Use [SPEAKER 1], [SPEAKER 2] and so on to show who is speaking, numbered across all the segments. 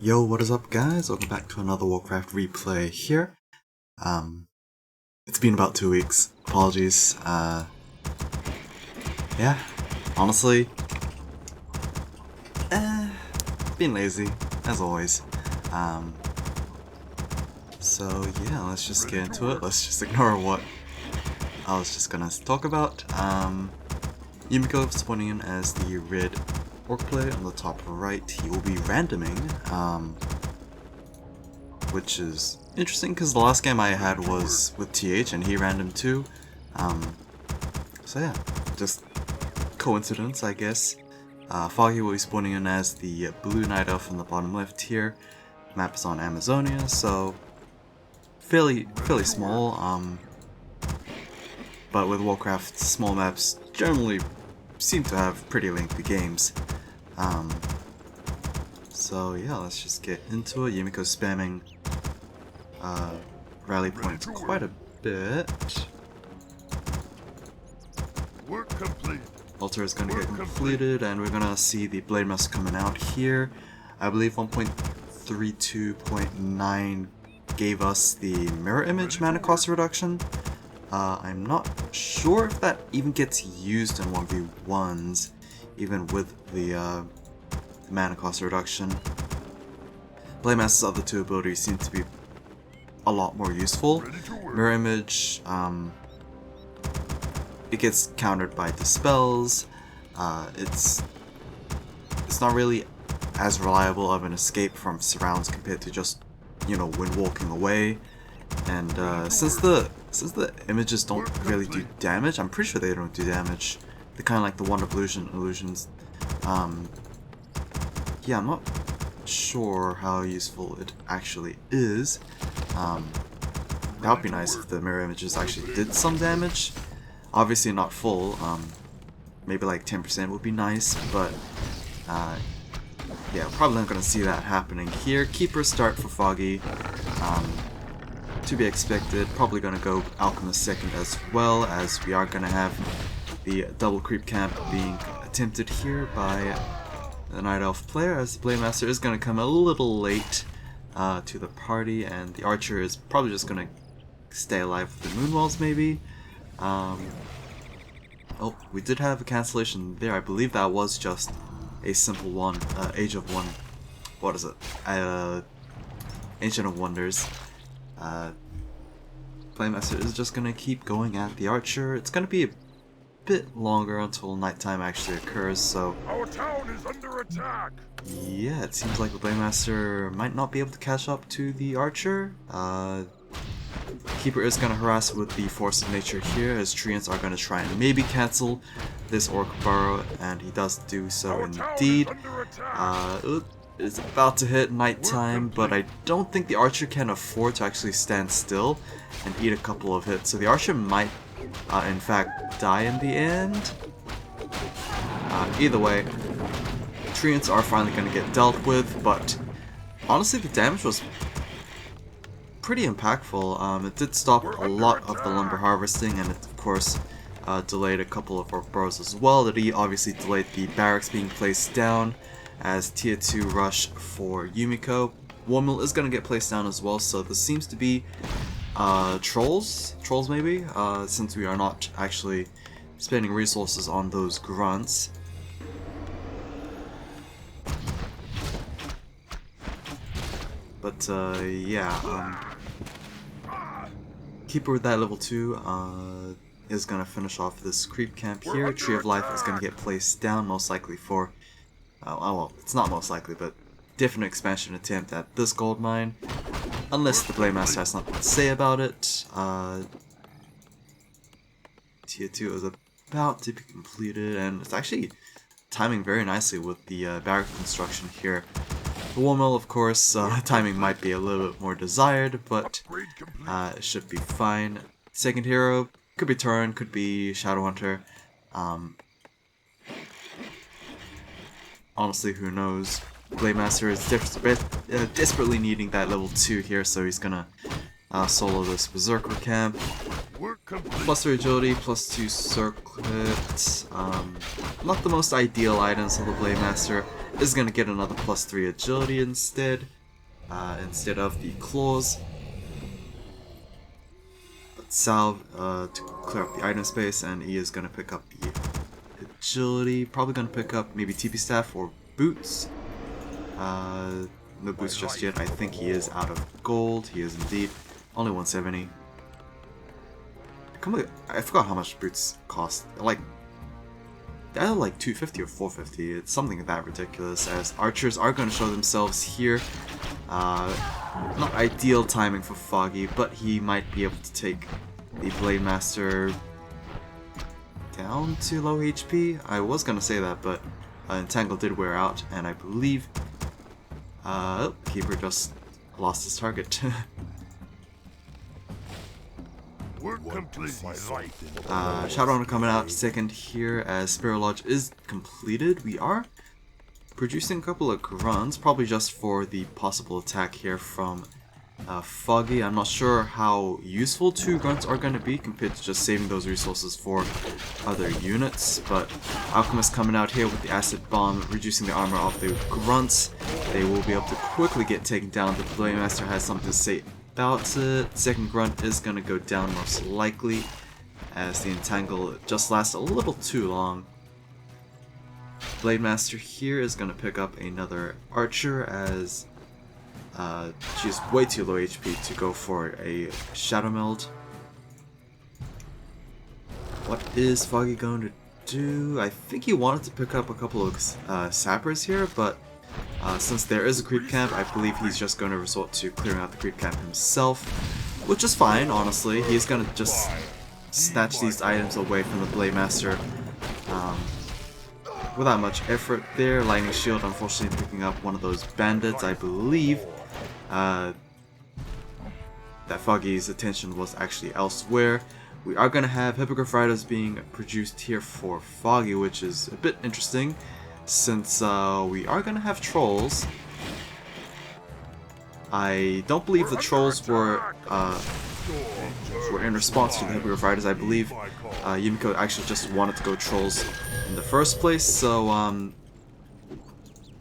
[SPEAKER 1] Yo, what is up guys? Welcome back to another Warcraft replay here. It's been about 2 weeks. Apologies. Yeah, honestly, been lazy, as always. So yeah, let's just get into it. Let's just ignore what I was just gonna talk about. Yumiko spawning in as the red orc player on the top right. He will be randoming, which is interesting because the last game I had was with TH and he random too. So yeah, just coincidence, I guess. Foggy will be spawning in as the blue night elf in the bottom left here. Map is on Amazonia, so fairly small. But with Warcraft, small maps generally seem to have pretty lengthy games. So yeah, let's just get into it. Yumiko spamming rally points quite a bit.
[SPEAKER 2] Work complete.
[SPEAKER 1] Altar is gonna get completed, and we're gonna see the blade master coming out here. I believe 1.32.9 gave us the mirror image mana cost reduction. I'm not sure if that even gets used in 1v1s, even with the mana cost reduction. Blade Master's other two abilities seem to be a lot more useful. Mirror image, it gets countered by dispels. It's not really as reliable of an escape from surrounds compared to just, you know, when walking away. And since the images don't really do damage, I'm pretty sure they don't do damage. They're kind of like the Wand of illusions. Yeah, I'm not sure how useful it actually is. That would be nice if the mirror images actually did some damage. Obviously not full. Maybe like 10% would be nice, but yeah, probably not going to see that happening here. Keeper start for Foggy. To be expected. Probably going to go Alchemist second, as well as we are going to have the double creep camp being attempted here by the Night Elf player, as the Blade Master is going to come a little late to the party, and the Archer is probably just going to stay alive with the Moonwalls maybe. Oh, we did have a cancellation there. I believe that was just a simple one, Age of One. What is it? Ancient of Wonders. Playmaster is just gonna keep going at the Archer. It's gonna be a bit longer until nighttime actually occurs, so
[SPEAKER 2] Our town is under attack.
[SPEAKER 1] yeah, it seems like the Playmaster might not be able to catch up to the Archer. Keeper is gonna harass with the Force of Nature here, as Treants are gonna try and maybe cancel this Orc Burrow, and he does do so indeed. It's about to hit nighttime, but I don't think the Archer can afford to actually stand still and eat a couple of hits. So the Archer might, in fact, die in the end. Either way, Treants are finally going to get dealt with, but honestly the damage was pretty impactful. It did stop a lot of the lumber harvesting, and it, of course, delayed a couple of Orc Burrows as well. That he obviously delayed the barracks being placed down, as tier 2 rush for Yumiko. Warmill is going to get placed down as well, so this seems to be trolls maybe, since we are not actually spending resources on those grunts. But yeah, Keeper with that level 2 is going to finish off this creep camp here. Tree of Life is going to get placed down, most likely for well, it's not most likely, but different expansion attempt at this gold mine, unless the Blade Master has something to say about it. Tier 2 is about to be completed, and it's actually timing very nicely with the barrack construction here. The War Mill, of course, timing might be a little bit more desired, but it should be fine. Second hero could be Turin, could be Shadowhunter. Honestly, who knows? Blade Master is desperately needing that level 2 here, so he's gonna solo this Berserker camp. Plus 3 agility, plus 2 circlet. Not the most ideal items of the Blade Master. is going to get another +3 agility instead of the claws. But Salve to clear up the item space, and he is going to pick up the agility. Probably going to pick up maybe TP staff or boots. No boots just yet. I think he is out of gold. He is indeed. Only 170. I forgot how much boots cost. Like, they're like 250 or 450. It's something that ridiculous, as archers are going to show themselves here. Not ideal timing for Foggy, but he might be able to take the Blade Master down to low HP. I was going to say that, but Entangle did wear out, and I believe Keeper just lost his target.
[SPEAKER 2] Work complete, my life.
[SPEAKER 1] Shadowrunner coming out second here, as Spirit Lodge is completed. We are producing a couple of grunts, probably just for the possible attack here from Foggy. I'm not sure how useful 2 grunts are going to be compared to just saving those resources for other units, but Alchemist coming out here with the Acid Bomb, reducing the armor of the grunts. They will be able to quickly get taken down. The Blade Master has something to say about it. Second grunt is going to go down most likely, as the Entangle just lasts a little too long. Blade Master here is going to pick up another archer, as she's way too low HP to go for a Shadow Meld. What is Foggy going to do? I think he wanted to pick up a couple of sappers here, but since there is a creep camp, I believe he's just going to resort to clearing out the creep camp himself, which is fine, honestly. He's going to just snatch these items away from the Blade Master without much effort there. Lightning Shield, unfortunately, picking up one of those bandits. I believe that Foggy's attention was actually elsewhere. We are going to have Hippogriff Riders being produced here for Foggy, which is a bit interesting, since we are going to have trolls. I don't believe the trolls were in response to the Hippogriff Riders. I believe Yumiko actually just wanted to go trolls in the first place, so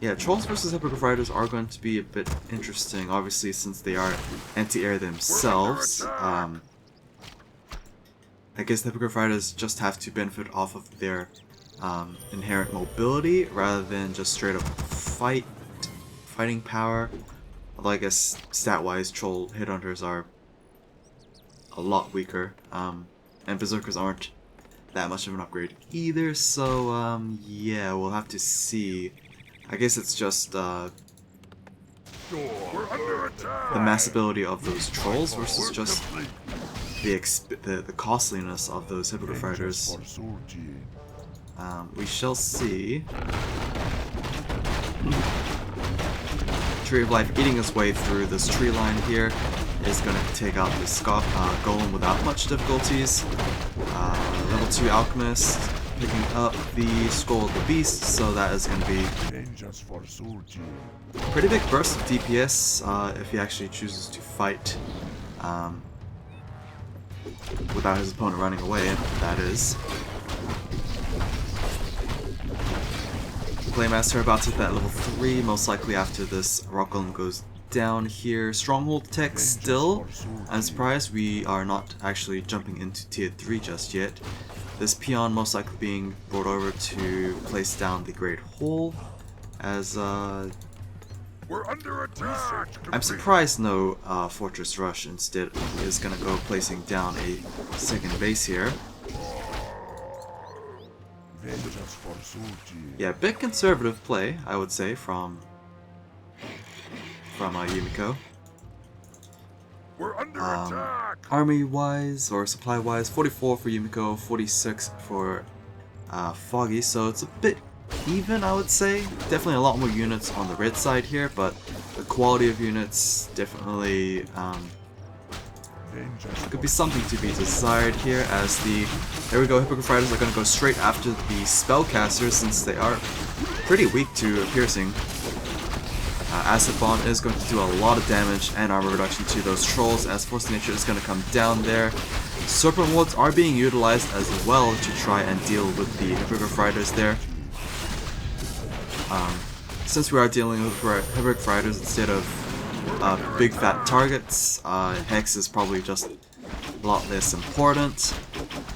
[SPEAKER 1] yeah, trolls versus Hippogriff Riders are going to be a bit interesting, obviously, since they are anti-air themselves. I guess the Hippogriff Riders just have to benefit off of their inherent mobility rather than just straight up fighting power. Although I guess stat-wise, troll headhunters are a lot weaker, and berserkers aren't that much of an upgrade either. So yeah, we'll have to see. I guess it's just the mass ability of those trolls versus just the costliness of those Hippogriff Riders. We shall see. Tree of Life eating its way through this tree line here is going to take out this golem without much difficulties. Level 2 Alchemist picking up the Skull of the Beast, so that is going to be a pretty big burst of DPS if he actually chooses to fight without his opponent running away, that is. Playmaster about to hit that level 3, most likely after this Rock Golem goes down here. Stronghold tech still. I'm surprised we are not actually jumping into tier 3 just yet. This peon most likely being brought over to place down the Great Hole, as
[SPEAKER 2] We're under attack.
[SPEAKER 1] I'm surprised no Fortress Rush instead is going to go placing down a second base here. Yeah, bit conservative play, I would say, from Yumiko.
[SPEAKER 2] We're under attack.
[SPEAKER 1] Army-wise, or supply-wise, 44 for Yumiko, 46 for Foggy, so it's a bit even, I would say. Definitely a lot more units on the red side here, but the quality of units definitely could be something to be desired here, as there we go, Hippogriff Riders are going to go straight after the Spellcasters, since they are pretty weak to piercing. Acid Bomb is going to do a lot of damage and armor reduction to those trolls, as Force of Nature is going to come down there. Serpent Wards are being utilized as well to try and deal with the Hippogriff Riders there. since we are dealing with heroic fighters instead of big fat targets, Hex is probably just a lot less important.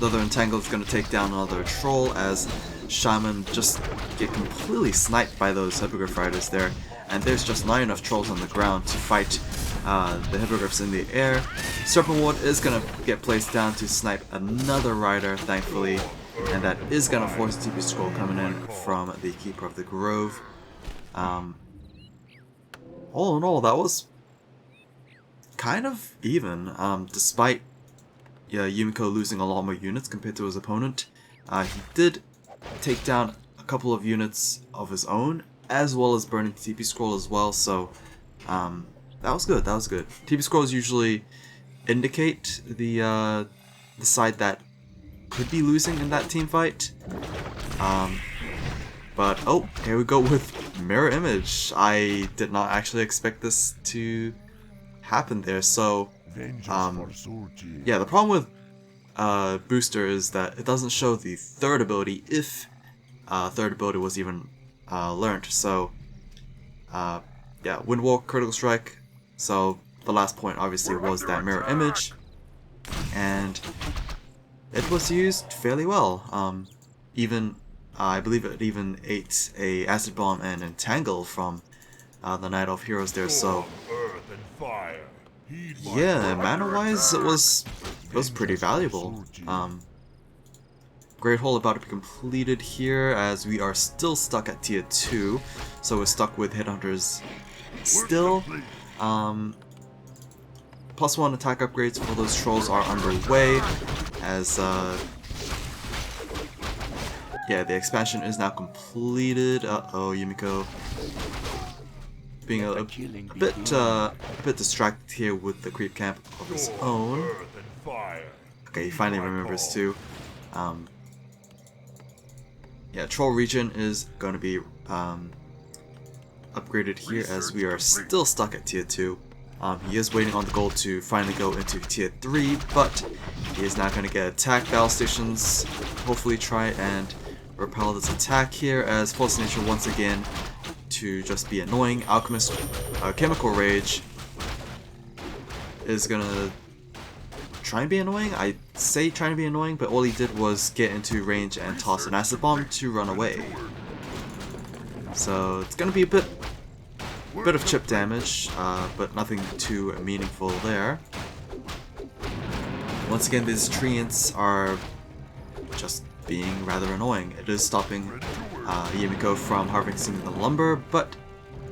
[SPEAKER 1] The other Entangle is going to take down another Troll as Shaman just get completely sniped by those Hippogriff Riders there, and there's just not enough Trolls on the ground to fight the Hippogriffs in the air. Serpent Ward is going to get placed down to snipe another Rider, thankfully, and that is going to force TP Scroll coming in from the Keeper of the Grove. All in all, that was kind of even, despite Yumiko losing a lot more units compared to his opponent. He did take down a couple of units of his own, as well as burning TP Scroll as well, so that was good, that was good. TP Scrolls usually indicate the side that could be losing in that team fight. But, oh, here we go with Mirror Image. I did not actually expect this to happen there, so yeah, the problem with Booster is that it doesn't show the third ability if third ability was even learned. So yeah, Windwalk, Critical Strike. So the last point obviously was that Mirror Image, and it was used fairly well. Even I believe it even ate a Acid Bomb and Entangle from the Night Elf heroes there. So yeah, mana-wise, it was pretty valuable. Great Hole about to be completed here, as we are still stuck at tier 2, so we're stuck with Headhunters still. +1 attack upgrades for those Trolls are underway, as yeah, the expansion is now completed. Uh-oh, Yumiko being a bit distracted here with the creep camp of his own. Okay, he finally remembers too. Yeah, Troll Region is going to be upgraded here, as we are still stuck at tier 2. He is waiting on the gold to finally go into tier 3, but he is now going to get attack battle stations. Hopefully try and repel this attack here, as Force Nature once again to just be annoying. Alchemist Chemical Rage is gonna try and be annoying. I say trying to be annoying, but all he did was get into range and toss an Acid Bomb to run away. So it's gonna be a bit of chip damage, but nothing too meaningful there. Once again, these treants are just being rather annoying. It is stopping Yumiko from harvesting the lumber, but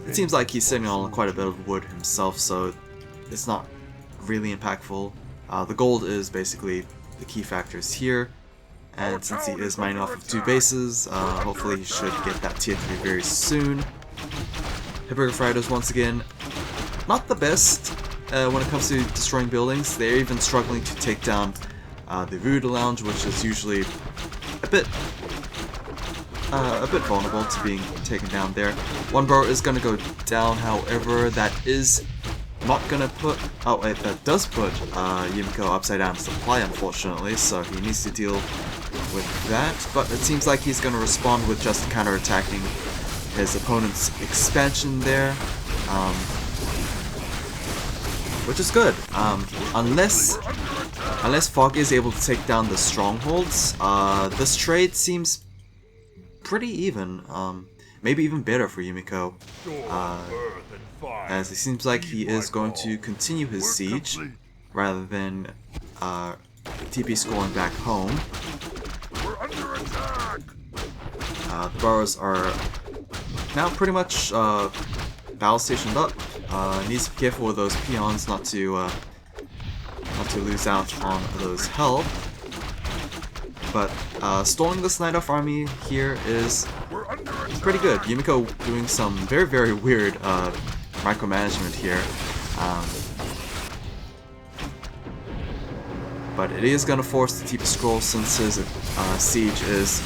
[SPEAKER 1] it seems like he's sitting on quite a bit of wood himself, so it's not really impactful. The gold is basically the key factors here, and since he is mining off of 2 bases, hopefully he should get that tier 3 very soon. Hippogriff Riders, once again, not the best when it comes to destroying buildings. They're even struggling to take down the Voodoo Lounge, which is usually a bit vulnerable to being taken down there. One burrow is going to go down, however, that is not going to put... oh, that does put Yumiko upside down supply, unfortunately, so he needs to deal with that. But it seems like he's going to respond with just counter-attacking his opponent's expansion there, which is good. Unless Foggy is able to take down the strongholds, this trade seems pretty even, maybe even better for Yumiko, as it seems like he is going to continue his siege rather than TP scoring back home. The burrows are now pretty much battle stationed up. Needs to be careful with those peons not to lose out on those health. But stalling this Night Elf army here is pretty good. Yumiko doing some very, very weird micromanagement here. But it is going to force the TP Scroll, since his siege is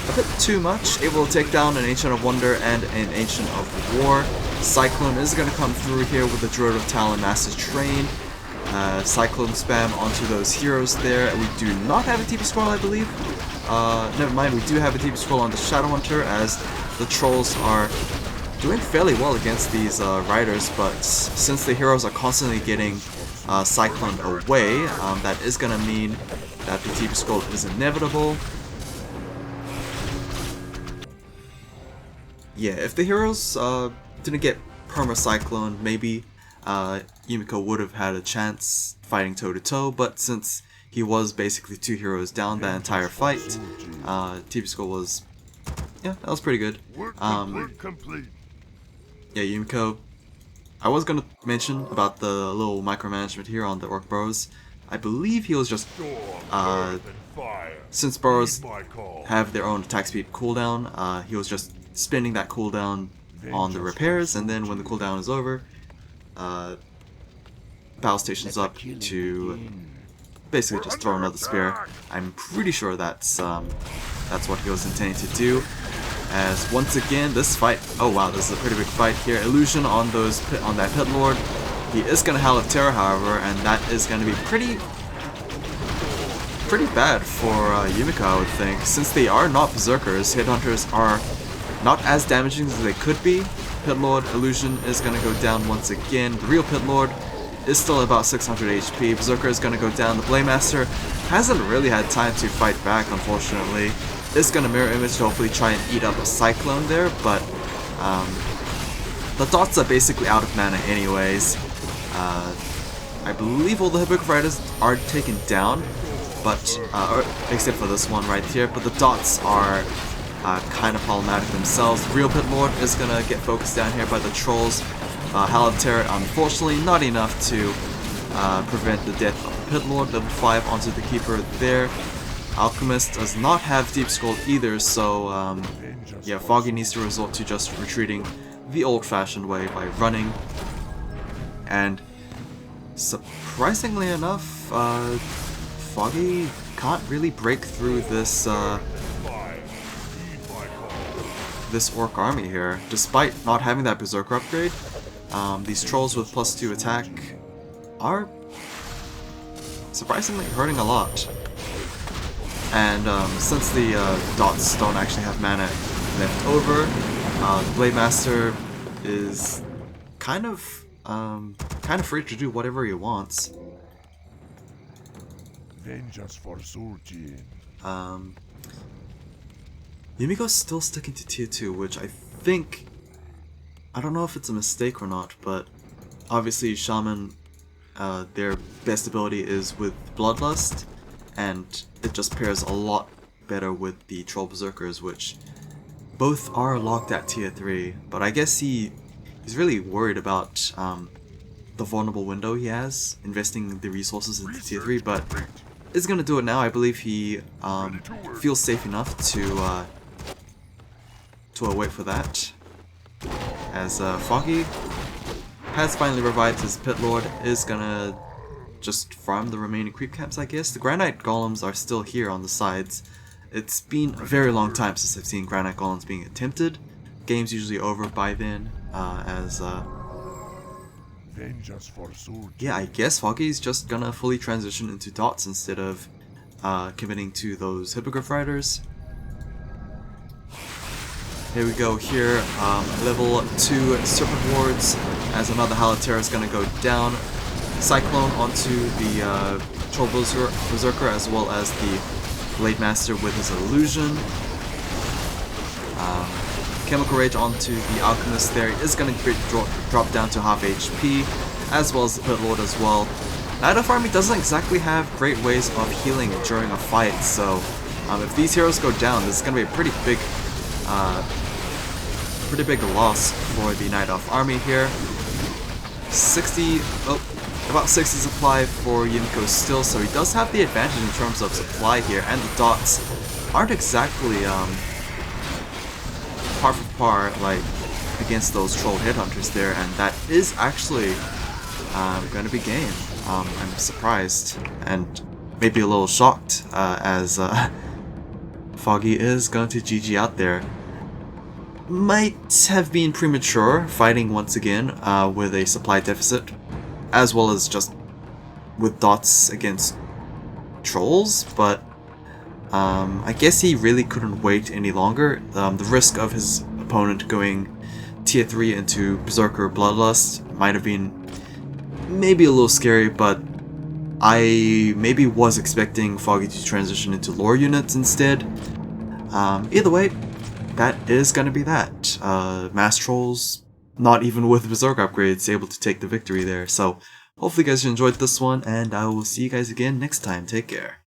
[SPEAKER 1] a bit too much. Able to take down an Ancient of Wonder and an Ancient of War. Cyclone is going to come through here with the Druid of Talon Master Train. Cyclone spam onto those heroes there. We do not have a TP Scroll, I believe. Never mind, we do have a TP Scroll on the Shadow Hunter, as the Trolls are doing fairly well against these riders, but since the heroes are constantly getting cycloned away, that is going to mean that the TP scroll is inevitable. Yeah, if the heroes didn't get perma-cyclone, maybe Yumiko would have had a chance fighting toe-to-toe, but since he was basically 2 heroes down that entire fight, TP scroll was, yeah, that was pretty good. Yeah, Yumiko, I was gonna mention about the little micromanagement here on the Orc Burrows. I believe he was just, since burrows have their own attack speed cooldown, he was just spending that cooldown on the repairs, and then when the cooldown is over, battle stations up to basically just throw another spear. I'm pretty sure that's what he was intending to do. As once again, this fight, oh wow, this is a pretty big fight here. Illusion on that Pit Lord. He is gonna Howl of Terror, however, and that is gonna be pretty bad for Yumiko, I would think. Since they are not berserkers, Headhunters are not as damaging as they could be. Pit Lord Illusion is gonna go down once again. The real Pit Lord is still about 600 HP. Berserker is gonna go down. The Blade Master hasn't really had time to fight back, unfortunately. Is gonna mirror image to hopefully try and eat up a Cyclone there, but the dots are basically out of mana anyways. I believe all the Hippogriff Riders are taken down, but except for this one right here. But the dots are kind of problematic themselves. The real Pit Lord is gonna get focused down here by the trolls. Howl of Terror, unfortunately, not enough to prevent the death of the Pit Lord. Level 5 onto the Keeper there. Alchemist does not have Deep Scroll either, so yeah, Foggy needs to resort to just retreating the old-fashioned way by running. And surprisingly enough, Foggy can't really break through this this Orc army here, despite not having that Berserker upgrade. These trolls with +2 attack are surprisingly hurting a lot. And since the dots don't actually have mana left over, the Blade Master is kind of free to do whatever he wants.
[SPEAKER 2] Vengeance for Surgeon.
[SPEAKER 1] Yumiko's still sticking to tier 2, which I think, I don't know if it's a mistake or not, but obviously Shaman, their best ability is with Bloodlust, and it just pairs a lot better with the Troll Berserkers, which both are locked at tier 3, but I guess he's really worried about the vulnerable window he has, investing the resources into tier 3, but is gonna do it now. I believe he feels safe enough to wait for that. As Foggy has finally revived his Pit Lord, is gonna just farm the remaining creep camps, I guess. The Granite Golems are still here on the sides. It's been a very long time since I've seen Granite Golems being attempted. Game's usually over by then, yeah, I guess Foggy's just gonna fully transition into dots instead of committing to those Hippogriff Riders. Here we go here, level 2 Serpent Wards, as another Howl of Terror is gonna go down. Cyclone onto the Troll Berserker, as well as the Blade Master with his Illusion. Chemical Rage onto the Alchemist there is going to drop down to half HP, as well as the Pit Lord as well. Night Elf Army doesn't exactly have great ways of healing during a fight, so if these heroes go down, this is going to be a pretty big loss for the Night Elf Army here. About 60 supply for Yumiko still, so he does have the advantage in terms of supply here, and the dots aren't exactly par for par like against those troll headhunters there, and that is actually going to be game. I'm surprised and maybe a little shocked as Foggy is going to GG out there. Might have been premature fighting once again with a supply deficit, as well as just with dots against trolls, but I guess he really couldn't wait any longer. The risk of his opponent going tier 3 into Berserker Bloodlust might have been maybe a little scary, but I maybe was expecting Foggy to transition into lore units instead. Either way, that is gonna be that. Mass Trolls, not even with Berserk upgrades, able to take the victory there. So hopefully you guys enjoyed this one, and I will see you guys again next time. Take care.